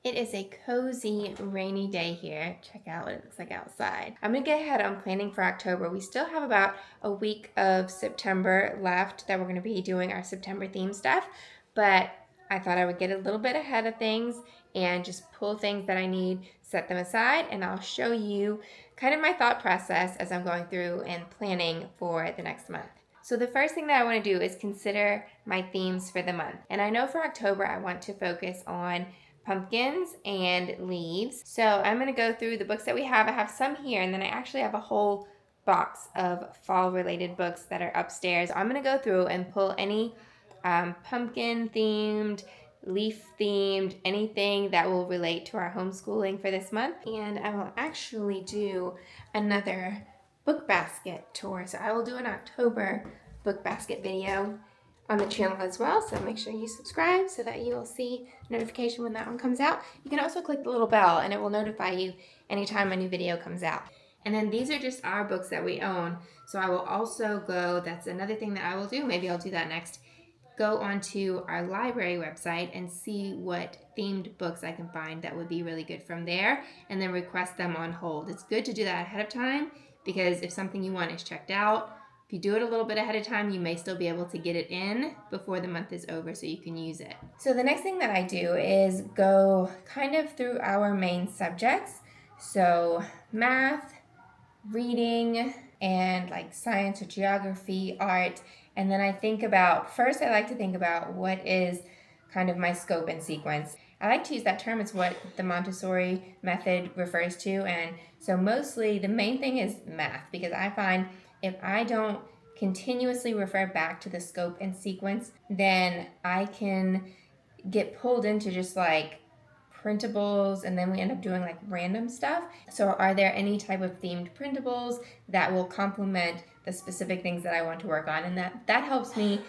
It is a cozy rainy day here. Check out what it looks like outside. I'm gonna get ahead on planning for October. We still have about a week of September left that we're gonna be doing our September theme stuff, but I thought I would get a little bit ahead of things and just pull things that I need, set them aside, and I'll show you kind of my thought process as I'm going through and planning for the next month. So the first thing that I want to do is consider my themes for the month. And I know for October I want to focus on pumpkins and leaves. So I'm going to go through the books that we have. I have some here, and then I actually have a whole box of fall related books that are upstairs. I'm going to go through and pull any pumpkin themed, leaf themed, anything that will relate to our homeschooling for this month. And I will actually do another book basket tour. So I will do an October book basket video on the channel as well. So make sure you subscribe so that you will see notification when that one comes out. You can also click the little bell and it will notify you anytime a new video comes out. And then these are just our books that we own. So I will also go, that's another thing that I will do, maybe I'll do that next, go onto our library website and see what themed books I can find that would be really good from there, and then request them on hold. It's good to do that ahead of time, because if something you want is checked out, if you do it a little bit ahead of time, you may still be able to get it in before the month is over so you can use it. So the next thing that I do is go kind of through our main subjects. So math, reading, and like science or geography, art. And then I think about, first I like to think about what is kind of my scope and sequence. I like to use that term. It's what the Montessori method refers to. And so mostly the main thing is math, because I find if I don't continuously refer back to the scope and sequence, then I can get pulled into just like printables, and then we end up doing like random stuff. So are there any type of themed printables that will complement the specific things that I want to work on? And that helps me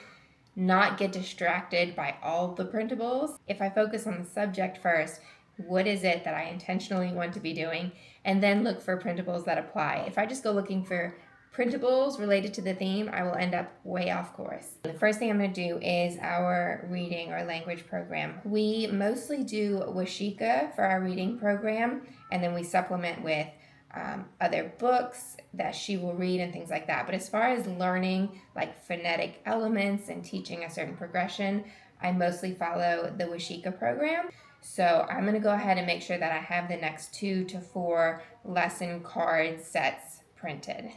not get distracted by all the printables. If I focus on the subject first, what is it that I intentionally want to be doing, and then look for printables that apply. If I just go looking for printables related to the theme, I will end up way off course. The first thing I'm going to do is our reading or language program. We mostly do Washika for our reading program, and then we supplement with other books that she will read and things like that. But as far as learning like phonetic elements and teaching a certain progression, I mostly follow the Washika program. So I'm going to go ahead and make sure that I have the next 2 to 4 lesson card sets printed.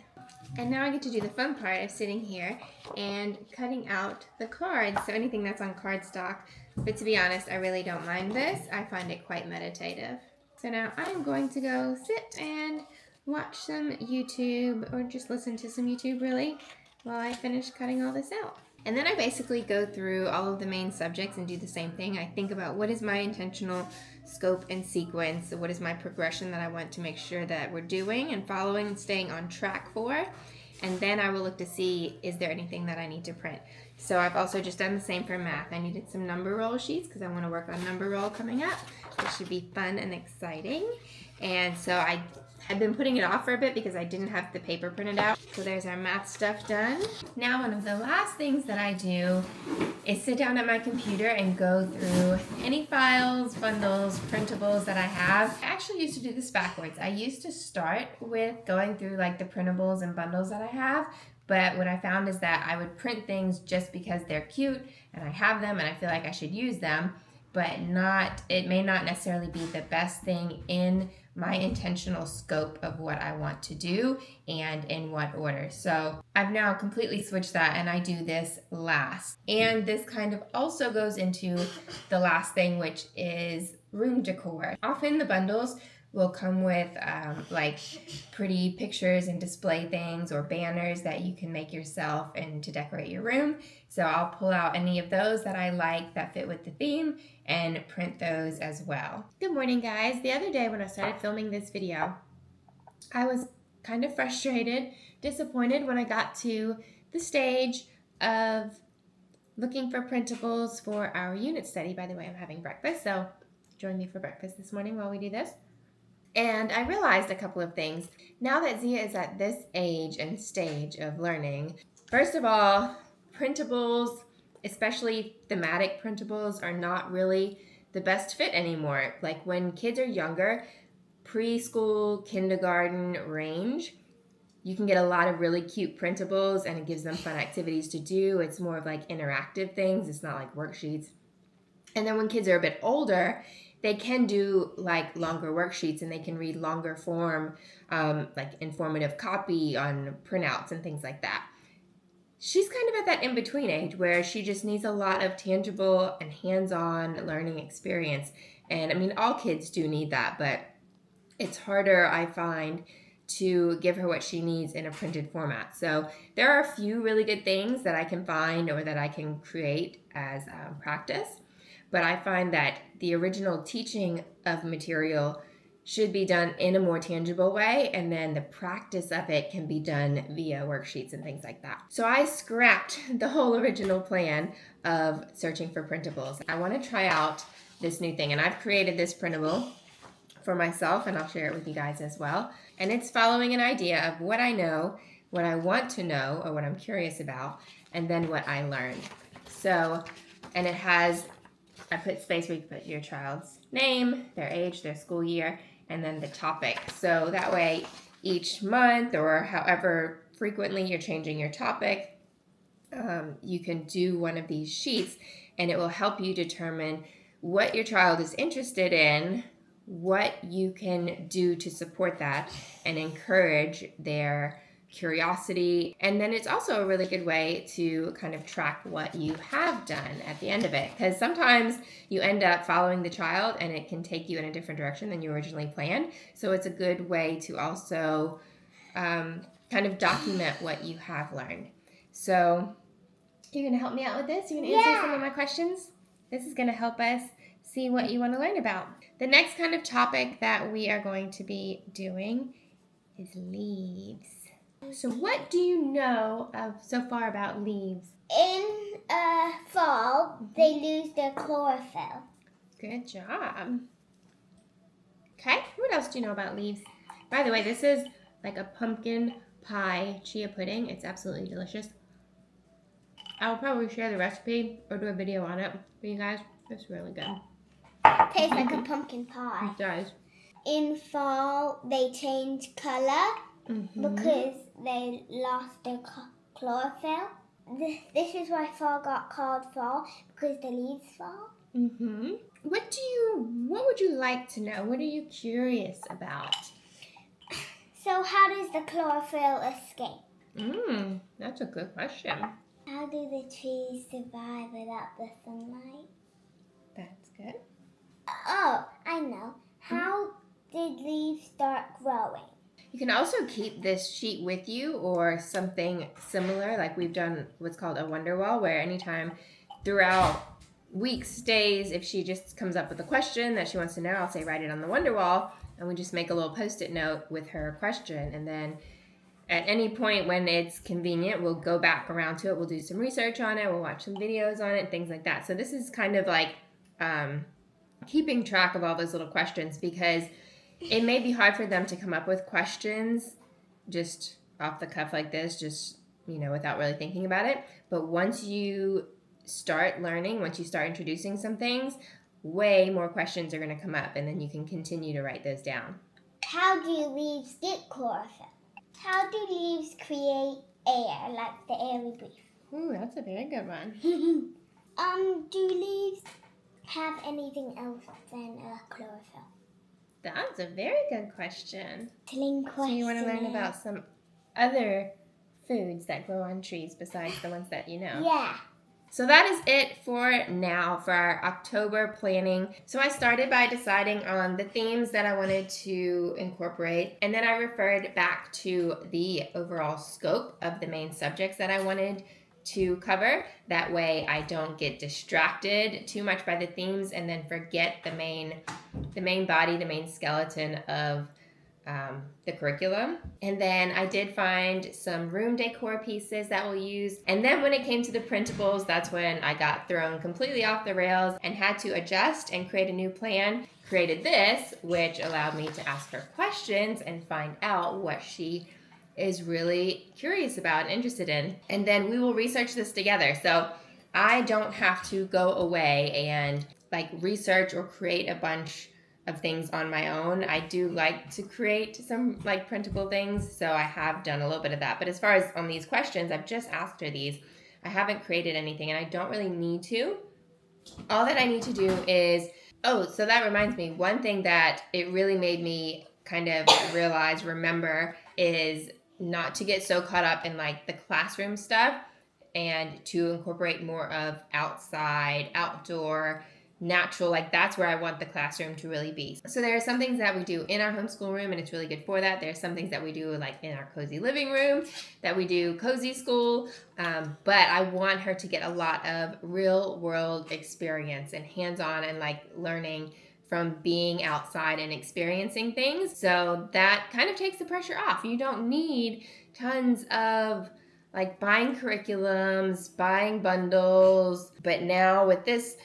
And now I get to do the fun part of sitting here and cutting out the cards, so anything that's on cardstock. But to be honest, I really don't mind this. I find it quite meditative. So now I'm going to go sit and watch some YouTube, or just listen to some YouTube really, while I finish cutting all this out. And then I basically go through all of the main subjects and do the same thing. I think about what is my intentional scope and sequence, what is my progression that I want to make sure that we're doing and following and staying on track for. And then I will look to see, is there anything that I need to print? So I've also just done the same for math. I needed some number roll sheets because I want to work on number roll coming up, which should be fun and exciting. And so I had been putting it off for a bit because I didn't have the paper printed out. So there's our math stuff done. Now one of the last things that I do is sit down at my computer and go through any files, bundles, printables that I have. I actually used to do this backwards. I used to start with going through like the printables and bundles that I have, but what I found is that I would print things just because they're cute and I have them and I feel like I should use them, but it may not necessarily be the best thing in my intentional scope of what I want to do and in what order. So I've now completely switched that, and I do this last. And this kind of also goes into the last thing, which is room decor. Often the bundles will come with like pretty pictures and display things or banners that you can make yourself and to decorate your room. So I'll pull out any of those that I like that fit with the theme and print those as well. Good morning, guys. The other day when I started filming this video, I was kind of frustrated, disappointed when I got to the stage of looking for printables for our unit study. By the way, I'm having breakfast, so join me for breakfast this morning while we do this. And I realized a couple of things. Now that Zia is at this age and stage of learning, first of all, printables, especially thematic printables, are not really the best fit anymore. Like when kids are younger, preschool, kindergarten range, you can get a lot of really cute printables and it gives them fun activities to do. It's more of like interactive things. It's not like worksheets. And then when kids are a bit older, they can do like longer worksheets and they can read longer form, like informative copy on printouts and things like that. She's kind of at that in-between age where she just needs a lot of tangible and hands-on learning experience. And I mean, all kids do need that, but it's harder, I find, to give her what she needs in a printed format. So there are a few really good things that I can find or that I can create as practice. But I find that the original teaching of material should be done in a more tangible way, and then the practice of it can be done via worksheets and things like that. So I scrapped the whole original plan of searching for printables. I want to try out this new thing, and I've created this printable for myself, and I'll share it with you guys as well. And it's following an idea of what I know, what I want to know, or what I'm curious about, and then what I learned. So, and it has, I put space where you put your child's name, their age, their school year, and then the topic. So that way each month or however frequently you're changing your topic, you can do one of these sheets and it will help you determine what your child is interested in, what you can do to support that and encourage their curiosity. And then it's also a really good way to kind of track what you have done at the end of it, because sometimes you end up following the child and it can take you in a different direction than you originally planned. So it's a good way to also kind of document what you have learned. So you're going to help me out with this? You're going to answer some of my questions? This is going to help us see what you want to learn about. The next kind of topic that we are going to be doing is leaves. So what do you know so far about leaves? In fall, they lose their chlorophyll. Good job. Okay, what else do you know about leaves? By the way, this is like a pumpkin pie chia pudding. It's absolutely delicious. I'll probably share the recipe or do a video on it for you guys. It's really good. Tastes like a pumpkin pie. It does. In fall, they change color because they lost their chlorophyll. This is why fall got called fall, because the leaves fall. What would you like to know? What are you curious about? So how does the chlorophyll escape? That's a good question. How do the trees survive without the sunlight? That's good. Oh, I know. How did leaves start growing? You can also keep this sheet with you or something similar, like we've done what's called a wonder wall, where anytime throughout weeks, days, if she just comes up with a question that she wants to know, I'll say write it on the wonder wall, and we just make a little post-it note with her question, and then at any point when it's convenient, we'll go back around to it, we'll do some research on it, we'll watch some videos on it, things like that. So this is kind of like keeping track of all those little questions, because it may be hard for them to come up with questions just off the cuff like this, just, without really thinking about it. But once you start learning, once you start introducing some things, way more questions are going to come up, and then you can continue to write those down. How do leaves get chlorophyll? How do leaves create air, like the air we breathe? Ooh, that's a very good one. Do leaves have anything else than chlorophyll? That's a very good question. So you want to learn about some other foods that grow on trees besides the ones that you know? Yeah. So that is it for now for our October planning. So I started by deciding on the themes that I wanted to incorporate, and then I referred back to the overall scope of the main subjects that I wanted to cover. That way I don't get distracted too much by the themes and then forget the main body, the main skeleton of the curriculum. And then I did find some room decor pieces that we'll use. And then when it came to the printables, that's when I got thrown completely off the rails and had to adjust and create a new plan. Created this, which allowed me to ask her questions and find out what she is really curious about and interested in. And then we will research this together. So I don't have to go away and like research or create a bunch of things on my own. I do like to create some like printable things, so I have done a little bit of that. But as far as on these questions, I've just asked her these. I haven't created anything, and I don't really need to. All that I need to do is, oh, so that reminds me, one thing that it really made me kind of remember is not to get so caught up in like the classroom stuff and to incorporate more of outside, outdoor, natural, like that's where I want the classroom to really be. So there are some things that we do in our homeschool room and it's really good for that. There's some things that we do like in our cozy living room that we do cozy school, but I want her to get a lot of real world experience and hands-on and like learning from being outside and experiencing things. So that kind of takes the pressure off. You don't need tons of like buying curriculums, buying bundles, but now with this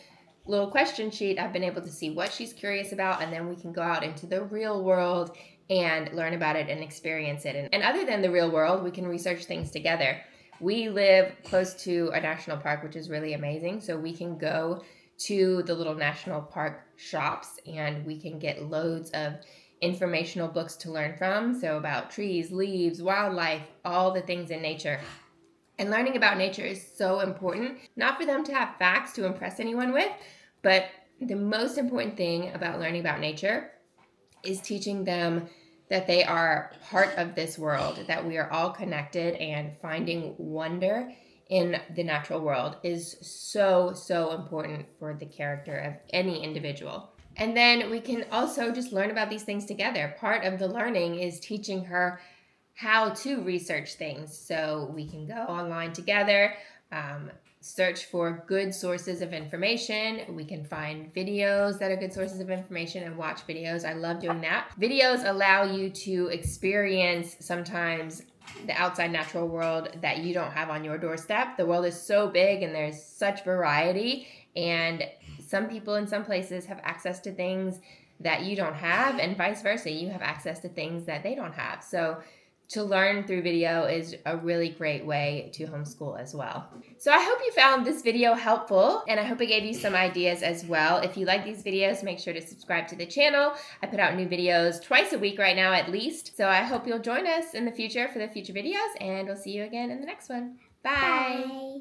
little question sheet, I've been able to see what she's curious about, and then we can go out into the real world and learn about it and experience it. And other than the real world, we can research things together. We live close to a national park, which is really amazing. So we can go to the little national park shops and we can get loads of informational books to learn from. So about trees, leaves, wildlife, all the things in nature. And learning about nature is so important, not for them to have facts to impress anyone with, but the most important thing about learning about nature is teaching them that they are part of this world, that we are all connected, and finding wonder in the natural world is so, so important for the character of any individual. And then we can also just learn about these things together. Part of the learning is teaching her how to research things. So we can go online together, search for good sources of information. We can find videos that are good sources of information and watch videos. I love doing that. Videos allow you to experience sometimes the outside natural world that you don't have on your doorstep. The world is so big and there's such variety, and some people in some places have access to things that you don't have, and vice versa. You have access to things that they don't have. So to learn through video is a really great way to homeschool as well. So I hope you found this video helpful, and I hope it gave you some ideas as well. If you like these videos, make sure to subscribe to the channel. I put out new videos twice a week right now at least. So I hope you'll join us in the future for the future videos, and we'll see you again in the next one. Bye. Bye.